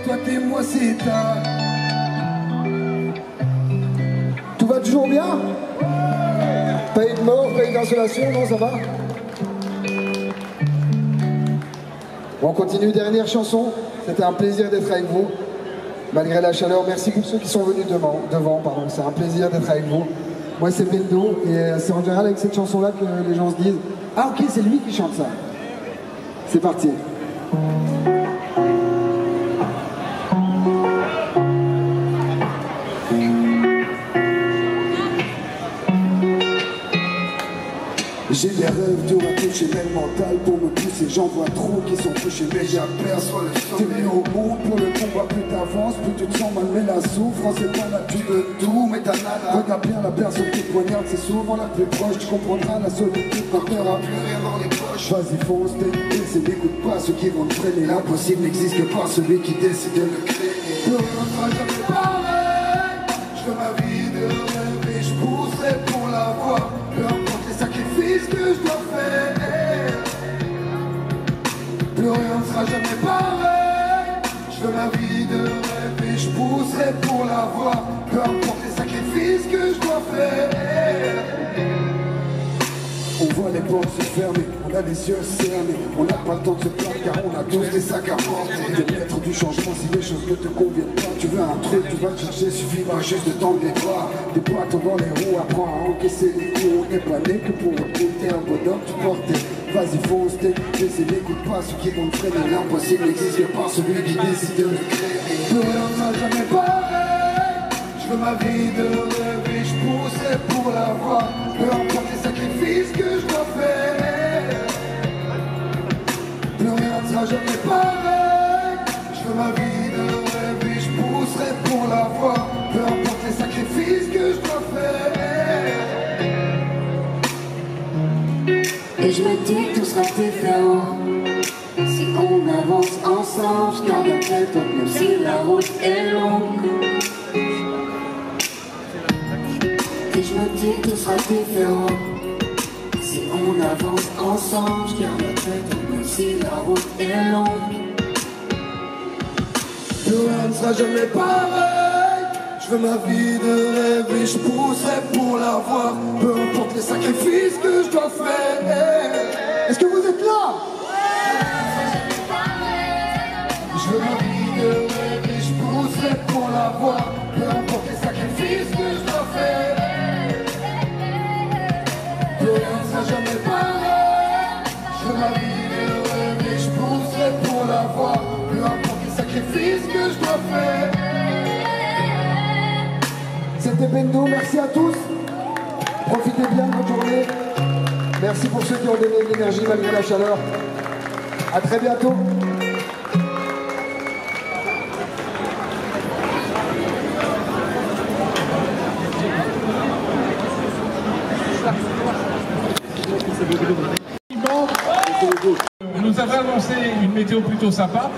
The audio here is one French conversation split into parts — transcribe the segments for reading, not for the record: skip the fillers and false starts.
toi t'es moi c'est ta. Tout va toujours bien? Pas eu de mort, pas eu d'insolation, non ça va? Bon, on continue, dernière chanson. C'était un plaisir d'être avec vous. Malgré la chaleur, merci pour ceux qui sont venus devant. C'est un plaisir d'être avec vous. Moi c'est Bendo et c'est en général avec cette chanson-là que les gens se disent « Ah ok, c'est lui qui chante ça ». C'est parti. J'ai des rêves durs à toucher, mais le mental pour me pousser. J'en vois trop qui sont touchés, mais j'aperçois le sang. T'es né au monde pour le combat, plus t'avances, plus tu te sens mal. Mais la souffrance est pas nature de tout, mais t'as nada. Regarde bien la personne qui te poignarde, c'est souvent la plus proche. Tu comprendras la solitude quand t'auras plus rien dans les poches. Vas-y fonce, t'es n'écoute pas ceux qui vont te freiner. L'impossible n'existe que par celui qui décide de le créer. Plus rien ne sera jamais pareil. Je veux ma vie de rêve et je pousserai pour l'avoir. Peu importe les sacrifices que je dois faire, plus rien ne sera jamais pareil. Je veux ma vie de rêve et je pousserai pour l'avoir. Peu importe les sacrifices que je dois faire. On voit les portes se fermer, on a les yeux cernés. On n'a pas le temps de se plaindre car on a tous des sacs à porter. T'es maître du changement si les choses ne te conviennent pas. Tu veux un truc, tu vas le chercher, suffira juste de tendre les bras. Des bâtons dans les roues, apprends à encaisser les coups. On n'est pas né que pour écouter un bonhomme tu portais. Vas-y fonce, t'es n'écoute pas ceux qui vont te freiner. L'impossible n'existe que par celui qui décide de le créer. Plus rien ne sera jamais pareil. Je veux ma vie de rêve et je pousserai pour l'avoir. Peu importe les sacrifices que je dois faire, plus rien ne sera jamais pareil. Je veux ma vie de rêve et je pousserai pour l'avoir. Peu importe les sacrifices que je dois faire. Et je me dis que tout sera différent si on avance ensemble. Je garde la tête haute même si la route est longue. Et je me dis que tout sera différent si on avance ensemble. Je garde la tête haute même si la route est longue. Plus rien ne sera jamais pareil. Je veux ma vie de rêve et je pousserai pour l'avoir. Peu importe les sacrifices que je dois faire. Est-ce que vous êtes là? Je veux ma vie de rêve et je pousserai pour l'avoir. Peu importe les sacrifices que je dois faire. Plus rien ne sera jamais pareil. Je veux ma vie de rêve et je pousserai pour l'avoir. Peu importe les sacrifices que je dois faire. C'était Bendo, merci à tous. Profitez bien de votre journée. Merci pour ceux qui ont donné de l'énergie malgré la chaleur. À très bientôt. On nous avait annoncé une météo plutôt sympa.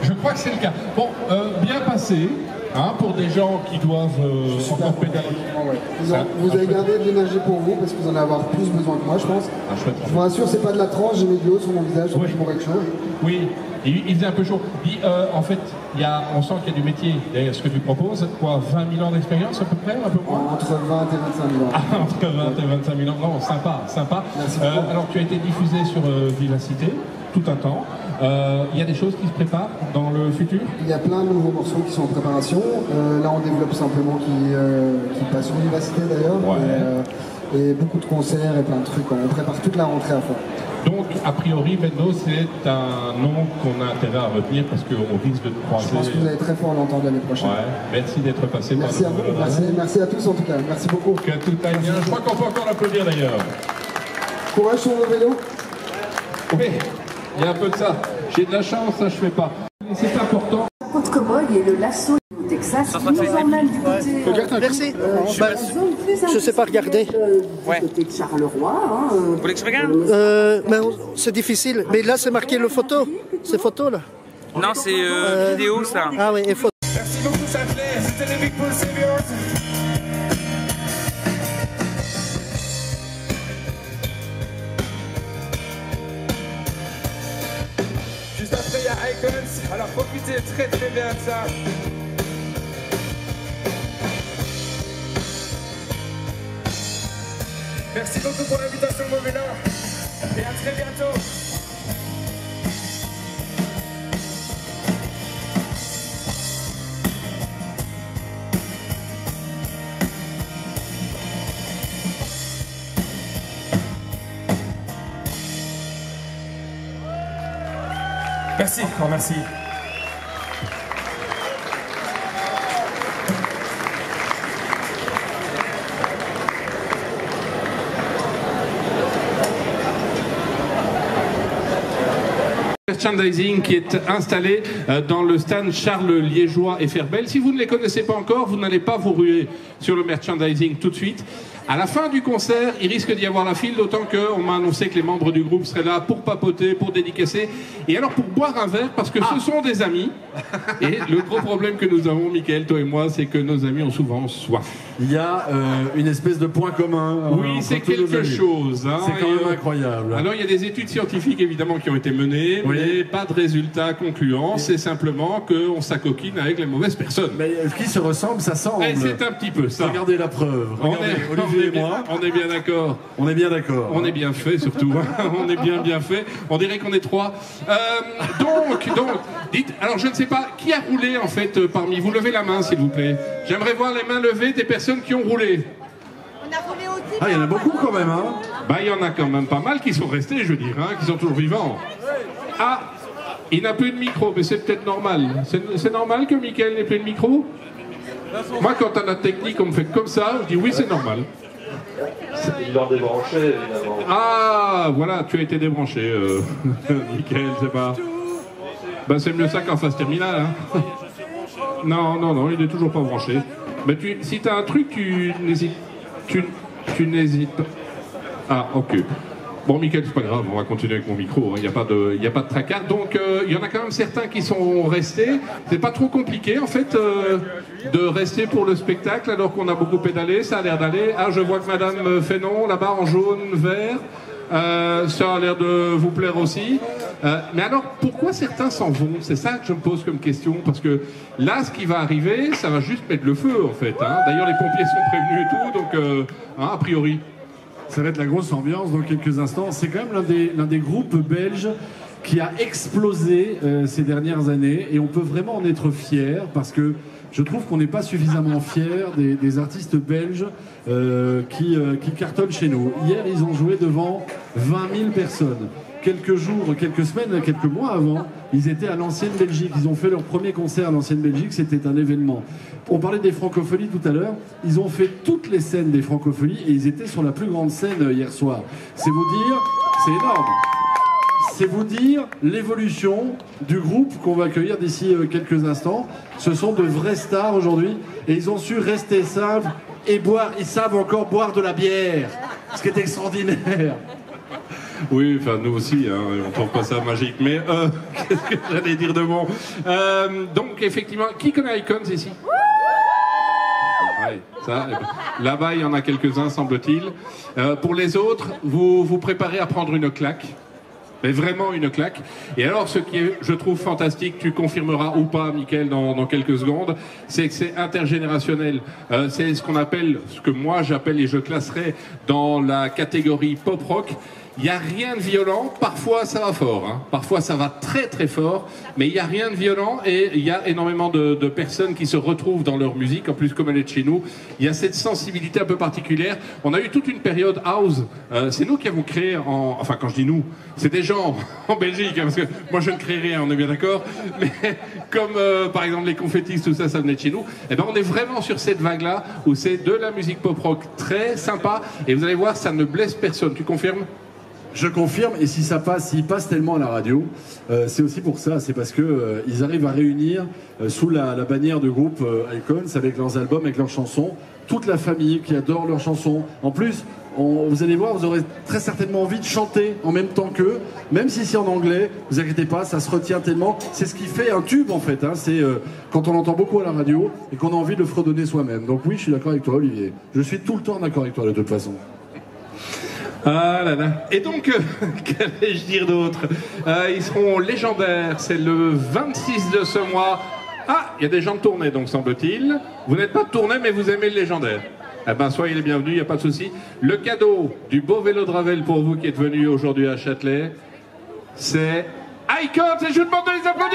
Je crois que c'est le cas. Bon, bien passé. Hein, pour des gens qui doivent encore pédaler. Ouais. Vous avez gardé de l'énergie pour vous parce que vous en allez avoir plus besoin que moi, je pense. Je vous rassure, c'est pas de la tranche, j'ai mis de l'eau sur mon visage, donc je mourrais de chaud. Oui, il faisait un peu chaud. En fait, on sent qu'il y a du métier derrière ce que tu proposes. Quoi, 20 000 ans d'expérience à peu près, un peu moins? Entre 20 et 25 000 ans. Ah, entre 20 et 25 000 ans, non, sympa, sympa. Alors, tu as été diffusé sur Vivacité tout un temps. Il y a des choses qui se préparent dans le futur? Il y a plein de nouveaux morceaux qui sont en préparation. Là, on développe simplement qui passe sur Vivacité d'ailleurs. Ouais. Et beaucoup de concerts et plein de trucs. On prépare toute la rentrée à fond. Donc, a priori, Bendo, c'est un nom qu'on a intérêt à retenir parce qu'on risque de te croiser. Je pense que vous allez très fort l'entendre l'année prochaine. Ouais. Merci d'être passé par Merci à vous. Merci à tous en tout cas. Merci beaucoup. Que tout aille bien. Je crois qu'on peut encore l'applaudir d'ailleurs. Courage sur le vélo. Oui, il y a un peu de ça. J'ai de la chance, ça je fais pas. C'est important. Côte Comoy et le lasso au Texas nous emmène du côté. Merci. Je sais pas regarder. Du côté de Charleroi. Hein, vous voulez que je regarde? C'est difficile. Mais là, c'est marqué le photo. C'est photo là. Non, c'est vidéo ça. Ah oui, et photo. Merci beaucoup, ça plaît. C'était les Big Bull Saviors. Juste après, il y a Icons. Alors profitez très très bien de ça. Merci beaucoup pour l'invitation, Movena. Et à très bientôt. Merci, grand merci. Merchandising qui est installé dans le stand Charles Liégeois et Ferbel. Si vous ne les connaissez pas encore, vous n'allez pas vous ruer sur le merchandising tout de suite. À la fin du concert, il risque d'y avoir la file, d'autant qu'on m'a annoncé que les membres du groupe seraient là pour papoter, pour dédicacer, et alors pour boire un verre, parce que ce sont des amis. Et le gros problème que nous avons, Mickaël, toi et moi, c'est que nos amis ont souvent soif. Il y a une espèce de point commun. Oui, c'est quelque chose. Hein, c'est quand même incroyable. Alors, il y a des études scientifiques, évidemment, qui ont été menées, mais pas de résultats concluants. C'est simplement qu'on s'acoquine avec les mauvaises personnes. Mais qui se ressemble, ça semble. C'est un petit peu ça. Regardez la preuve. Regardez, Olivier et moi. On est bien d'accord. On est bien d'accord. On est bien fait, surtout. On est bien fait. On dirait qu'on est trois. Donc, dites, alors je ne sais pas, qui a roulé, en fait, parmi vous? Levez la main, s'il vous plaît. J'aimerais voir les mains levées des personnes qui ont roulé. On a roulé aussi. Ah, il y en a beaucoup quand même, hein. Bah, il y en a quand même pas mal qui sont restés, je veux dire, hein, qui sont toujours vivants. Ah, il n'a plus de micro, mais c'est peut-être normal. C'est normal que Mickaël n'ait plus de micro? Moi, quand à la technique, on me fait comme ça, je dis oui, c'est normal. Il leur débranché, évidemment. Ah, voilà, tu as été débranché, Mickaël, c'est pas... Ben, c'est mieux ça qu'en phase terminale, hein. Non, il est toujours pas branché. Mais si tu as un truc, tu n'hésites pas. Ah, ok. Bon, Mickaël, c'est pas grave, on va continuer avec mon micro, il n'y a pas de tracas. Donc, il y en a quand même certains qui sont restés. C'est pas trop compliqué, en fait, de rester pour le spectacle, alors qu'on a beaucoup pédalé, ça a l'air d'aller. Ah, je vois que Madame Fénon, là-bas, en jaune, vert, ça a l'air de vous plaire aussi. Mais alors, pourquoi certains s'en vont? C'est ça que je me pose comme question, parce que là, ce qui va arriver, ça va juste mettre le feu, en fait. Hein. D'ailleurs, les pompiers sont prévenus et tout, donc, a priori... Ça va être la grosse ambiance dans quelques instants. C'est quand même l'un des groupes belges qui a explosé ces dernières années, et on peut vraiment en être fier, parce que je trouve qu'on n'est pas suffisamment fier des artistes belges qui cartonnent chez nous. Hier, ils ont joué devant 20 000 personnes. Quelques jours, quelques semaines, quelques mois avant, ils étaient à l'Ancienne Belgique. Ils ont fait leur premier concert à l'Ancienne Belgique, c'était un événement. On parlait des Francopholies tout à l'heure, ils ont fait toutes les scènes des Francopholies et ils étaient sur la plus grande scène hier soir. C'est vous dire, c'est énorme. C'est vous dire l'évolution du groupe qu'on va accueillir d'ici quelques instants. Ce sont de vraies stars aujourd'hui et ils ont su rester simples et boire. Ils savent encore boire de la bière, ce qui est extraordinaire. Oui, enfin nous aussi, hein, on trouve pas ça magique, mais qu'est-ce que j'allais dire de bon? Donc effectivement, qui connaît Icons ici? Ouais, ça, là-bas il y en a quelques-uns semble-t-il. Pour les autres, vous vous préparez à prendre une claque. Mais vraiment une claque. Et alors, ce qui est, je trouve, fantastique, tu confirmeras ou pas, Mickaël, dans quelques secondes, c'est que c'est intergénérationnel. C'est ce qu'on appelle, ce que moi j'appelle et je classerais dans la catégorie pop-rock. Il n'y a rien de violent, parfois ça va fort, hein. Parfois ça va très très fort, mais il n'y a rien de violent et il y a énormément de personnes qui se retrouvent dans leur musique, en plus comme elle est de chez nous, il y a cette sensibilité un peu particulière. On a eu toute une période house, c'est nous qui avons créé, enfin quand je dis nous, c'est des gens en Belgique, hein, parce que moi je ne crée rien, on est bien d'accord, mais comme par exemple les confettis, tout ça, ça venait de chez nous, et ben on est vraiment sur cette vague-là où c'est de la musique pop-rock très sympa et vous allez voir, ça ne blesse personne, tu confirmes ? Je confirme, et si ça passe, s'ils passent tellement à la radio, c'est aussi pour ça, c'est parce que ils arrivent à réunir sous la bannière du groupe Icons, avec leurs albums, avec leurs chansons, toute la famille qui adore leurs chansons. En plus, vous allez voir, vous aurez très certainement envie de chanter en même temps qu'eux, même si c'est en anglais, vous inquiétez pas, ça se retient tellement. C'est ce qui fait un tube en fait, hein, c'est quand on l'entend beaucoup à la radio et qu'on a envie de le fredonner soi-même. Donc oui, je suis d'accord avec toi Olivier, je suis tout le temps d'accord avec toi de toute façon. Ah là là. Et donc, qu'allais-je dire d'autre? Ils seront légendaires, c'est le 26 de ce mois. Ah, il y a des gens de tournée, donc semble-t-il. Vous n'êtes pas de tournée, mais vous aimez le légendaire. Eh ben, soyez les bienvenus, il n'y a pas de souci. Le cadeau du beau vélo de Ravel pour vous qui êtes venus aujourd'hui à Châtelet, c'est Icons, et je vous demande de les applaudir.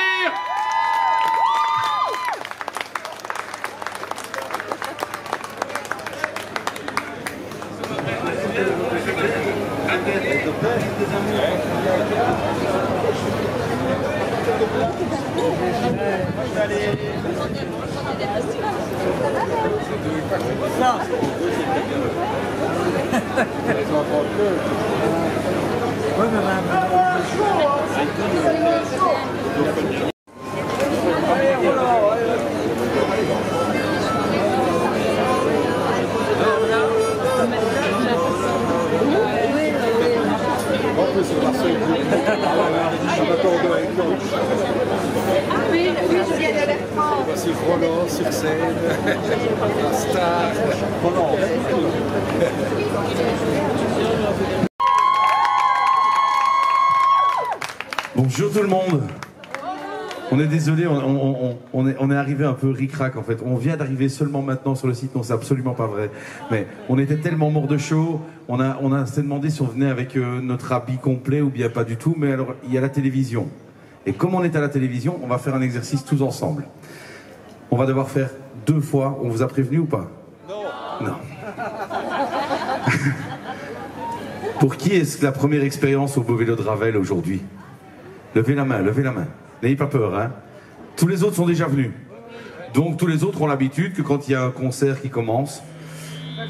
Voici Roland sur scène, la star. Roland. Bonjour tout le monde. On est désolé, on est arrivé un peu ric-rac en fait. On vient d'arriver seulement maintenant sur le site, non c'est absolument pas vrai. Mais on était tellement mort de chaud, on s'est demandé si on venait avec notre habit complet ou bien pas du tout. Mais alors il y a la télévision. Et comme on est à la télévision, on va faire un exercice tous ensemble. On va devoir faire 2 fois. On vous a prévenu ou pas? Non. Non. Pour qui est-ce la première expérience au beau vélo de Ravel aujourd'hui? Levez la main, levez la main. N'ayez pas peur, hein. Tous les autres sont déjà venus. Donc tous les autres ont l'habitude que quand il y a un concert qui commence,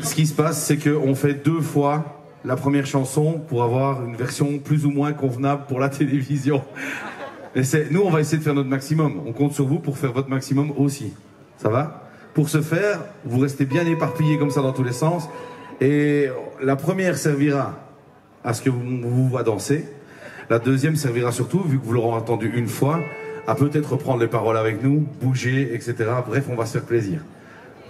ce qui se passe, c'est qu'on fait 2 fois la première chanson pour avoir une version plus ou moins convenable pour la télévision. Et nous, on va essayer de faire notre maximum. On compte sur vous pour faire votre maximum aussi. Ça va? Pour ce faire, vous restez bien éparpillés comme ça dans tous les sens. Et la première servira à ce que vous voyez danser. La deuxième servira surtout, vu que vous l'aurez entendu une fois, à peut-être reprendre les paroles avec nous, bouger, etc. Bref, on va se faire plaisir.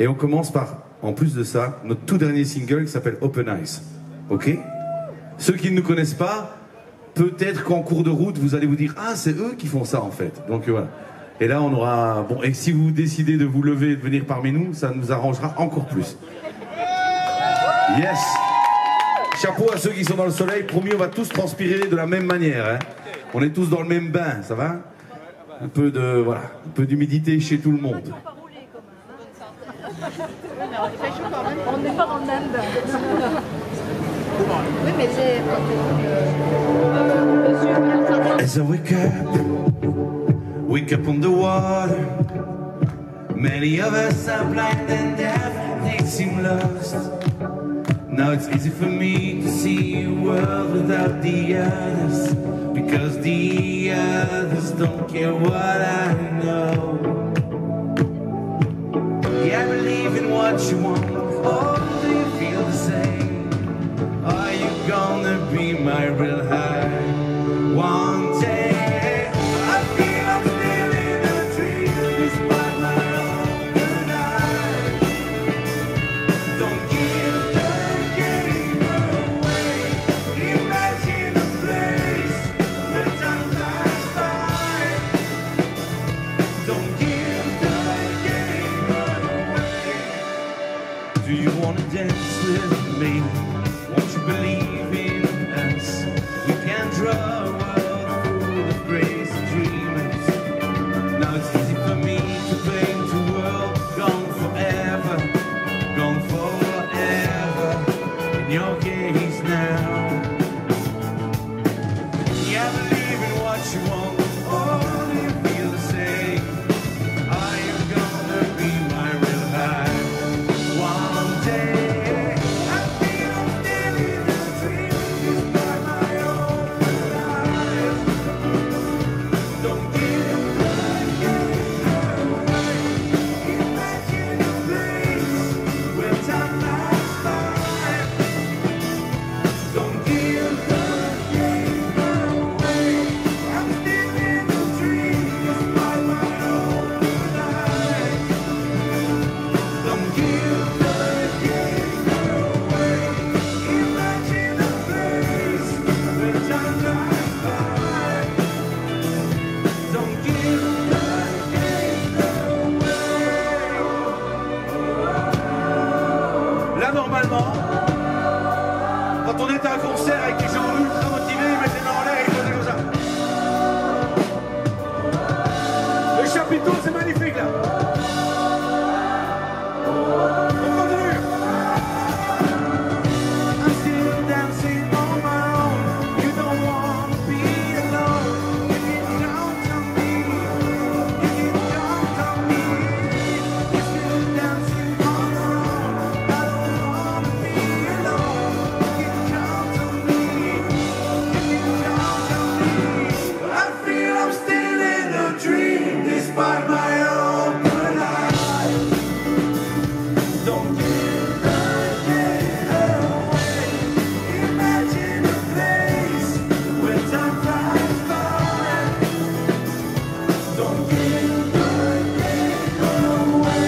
Et on commence par, en plus de ça, notre tout dernier single qui s'appelle Open Eyes. Ok? Ceux qui ne nous connaissent pas, peut-être qu'en cours de route, vous allez vous dire « Ah, c'est eux qui font ça en fait ». Donc voilà. Et là, on aura... Bon, et si vous décidez de vous lever et de venir parmi nous, ça nous arrangera encore plus. Yes. Chapeau à ceux qui sont dans le soleil. Promis, on va tous transpirer de la même manière. Hein. On est tous dans le même bain, ça va? Un peu de... Voilà. Un peu d'humidité chez tout le monde. On n'est pas en Inde. Oui, mais c'est... As I wake up on the water. Many of us are blind and deaf, they seem lost. Now it's easy for me to see a world without the others, because the others don't care what I know. Yeah, I believe in what you want. Oh, do you feel the same? Are you gonna be my real high one day? I feel I'm still in a dream, despite my open eyes. Don't give the game away. Imagine a place where time flies by. Don't give the game away. Do you wanna dance with me? Won't you believe in us? We can draw a world full of crazy dreamers. Now it's easy for me to paint a world gone forever, gone forever. In your case now. Yeah, I believe in what you want. Oh, do you feel the same? Are you gonna be my real high one day? I feel chapiteau, c'est magnifique là. On continue. I'm still dancing on my own. You don't want to be alone. You can count on me. You can count on me. We're still dancing on our own. I don't want to be alone. You can count on me. You can count on me. I feel I'm still in a dream despite my open eyes. Don't give away. Imagine a place where time flies by. Don't give away.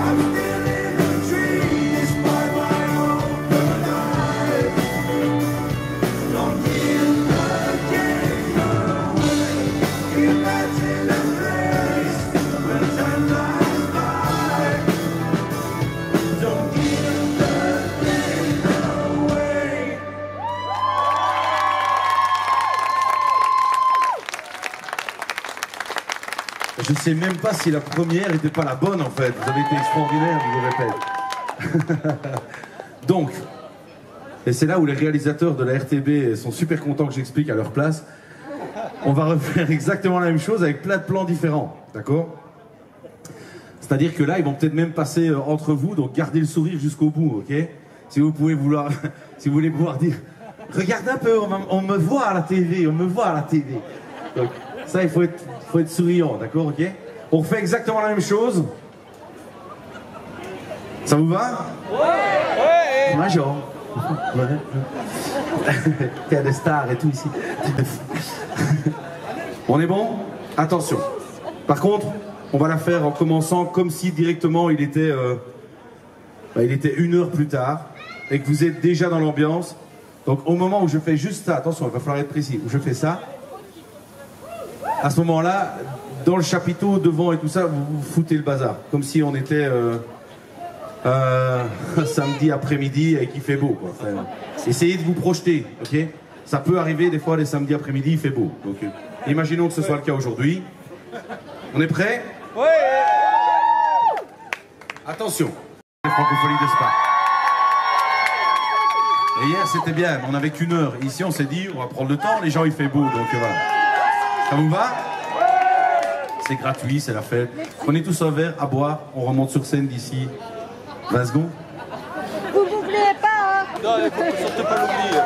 I'm still in a dream despite my open eyes. Don't give away. Imagine a place where time flies by. Don't give away. Je sais même pas si la première n'était pas la bonne en fait. Vous avez été extraordinaire, je vous répète. Donc, et c'est là où les réalisateurs de la RTB sont super contents que j'explique à leur place. On va refaire exactement la même chose avec plein de plans différents, d'accord? C'est-à-dire que là, ils vont peut-être même passer entre vous, donc gardez le sourire jusqu'au bout, ok? Si vous pouvez vouloir, si vous voulez pouvoir dire, regarde un peu, on me voit à la TV, on me voit à la TV. Donc, ça, il faut être souriant, d'accord, ok? On refait exactement la même chose. Ça vous va? Ouais! Major. Ouais. T'es des stars et tout ici. On est bon? Attention. Par contre, on va la faire en commençant comme si directement il était 1 heure plus tard et que vous êtes déjà dans l'ambiance. Donc au moment où je fais juste ça, attention, il va falloir être précis, où je fais ça, à ce moment-là, dans le chapiteau, devant et tout ça, vous foutez le bazar. Comme si on était samedi après-midi et qu'il fait beau, quoi. Enfin, essayez de vous projeter, ok? Ça peut arriver des fois les samedis après-midi, il fait beau. Donc imaginons que ce soit le cas aujourd'hui. On est prêts? Oui. Attention, les francophonies de Spa. Et hier c'était bien, on n'avait qu'1 heure. Ici on s'est dit, on va prendre le temps, les gens il fait beau, donc voilà. Ça vous va? C'est gratuit, c'est la fête. Prenez tous un verre à boire, on remonte sur scène d'ici 20 secondes. Vous n'oubliez pas, hein? Non, il faut surtout pas l'oublier.